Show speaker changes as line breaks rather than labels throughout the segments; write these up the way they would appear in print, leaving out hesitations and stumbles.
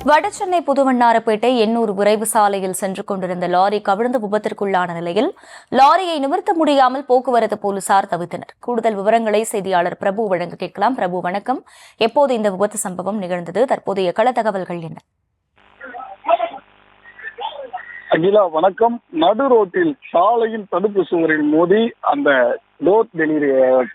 வடசென்னை புதுவண்ணாரப்பேட்டை எண்ணூர் விரைவு சாலையில் சென்று கொண்டிருந்த லாரி கவிழ்ந்து விபத்திற்குள்ளான நிலையில் லாரியை நிமிர்த்த முடியாமல் போக்குவரத்து போலீசார் தவித்தனர். கூடுதல் விவரங்களை செய்தியாளர் பிரபு வழங்க கேட்கலாம். பிரபு, வணக்கம். எப்போது இந்த விபத்து சம்பவம் நிகழ்ந்தது? தற்போதைய கள தகவல்கள் என்ன?
அகிலா, வணக்கம். நடு ரோட்டில் சாலையின் தடுப்பு சுவரில் மோதி அந்த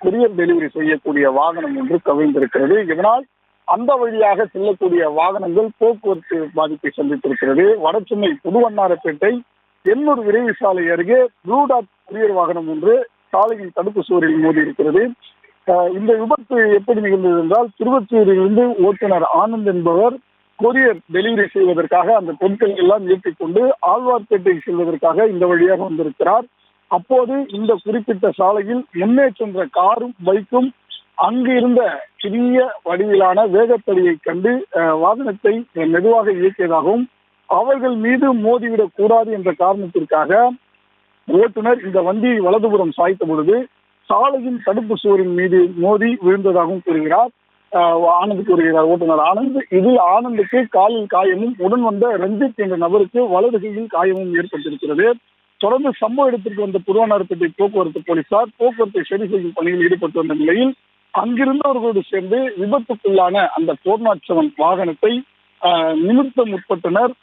கொரியர் டெலிவரி செய்யக்கூடிய வாகனம் ஒன்று கவிழ்ந்திருக்கிறது. இதனால் அந்த வழியாக செல்லக்கூடிய வாகனங்கள் போக்குவரத்து பாதிப்பை சந்தித்திருக்கிறது. வடசென்னை புதுவண்ணாரப்பேட்டை எண்ணூர் விரைவு சாலை அருகே ப்ளூ டாட் கொரியர் வாகனம் ஒன்று சாலையின் தடுப்பு சுவரில் மோதி இருக்கிறது. இந்த விபத்து எப்படி நிகழ்ந்தது என்றால், திருவொற்றியூரிலிருந்து ஓட்டுநர் ஆனந்த் என்பவர் கொரியர் டெலிவரி செய்வதற்காக அந்த பொருட்கள் எல்லாம் ஏற்றிக் கொண்டு ஆழ்வார்பேட்டை செல்வதற்காக இந்த வழியாக வந்திருக்கிறார். அப்போது இந்த குறிப்பிட்ட சாலையில் முன்னே சென்ற காரும் பைக்கும் அங்கு இருந்த சிறிய வடிவிலான வேகத்தடியை கண்டு வாகனத்தை மெதுவாக இயக்கியதாகவும், அவர்கள் மீது மோதிவிடக் கூடாது என்ற காரணத்திற்காக ஓட்டுநர் இந்த வண்டியை வலதுபுறம் சாய்த்த பொழுது சாலையின் தடுப்பு சுவரின் மீது மோதி விழுந்ததாகவும் கூறுகிறார். ஆனந்த் கூறுகிறார், ஓட்டுநர் ஆனந்த். இதில் ஆனந்துக்கு காலில் காயமும், உடன் வந்த ரஞ்சித் என்ற நபருக்கு வலது கையில் காயமும் ஏற்பட்டிருக்கிறது. தொடர்ந்து சம்பவ இடத்திற்கு வந்த புதுவண்ணாரப்பேட்டை போக்குவரத்து போலீசார் போக்குவரத்தை சரி செய்யும் பணியில் ஈடுபட்டு வந்த நிலையில் அங்கிருந்தவர்களோடு சேர்ந்து விபத்துக்குள்ளான அந்த 407 வாகனத்தை நிமிர்த்த முற்பட்டனர்.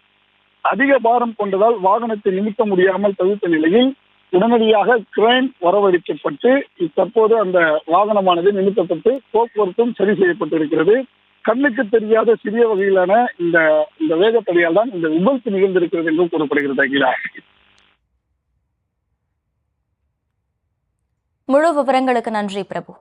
அதிக பாரம் கொண்டதால் வாகனத்தை நிமிர்த்த முடியாமல் தவிர்த்த நிலையில் உடனடியாக கிரேன் வரவழைக்கப்பட்டு தற்போது அந்த வாகனமானது நிமிர்த்தப்பட்டு போக்குவரத்தும் சரி செய்யப்பட்டிருக்கிறது. கண்ணுக்கு தெரியாத சிறிய வகையிலான இந்த வேகத்தடையால் தான் இந்த விபத்து நிகழ்ந்திருக்கிறது என்றும் கூறப்படுகிறது. அகிலா,
முழு விவரங்களுக்கு நன்றி பிரபு.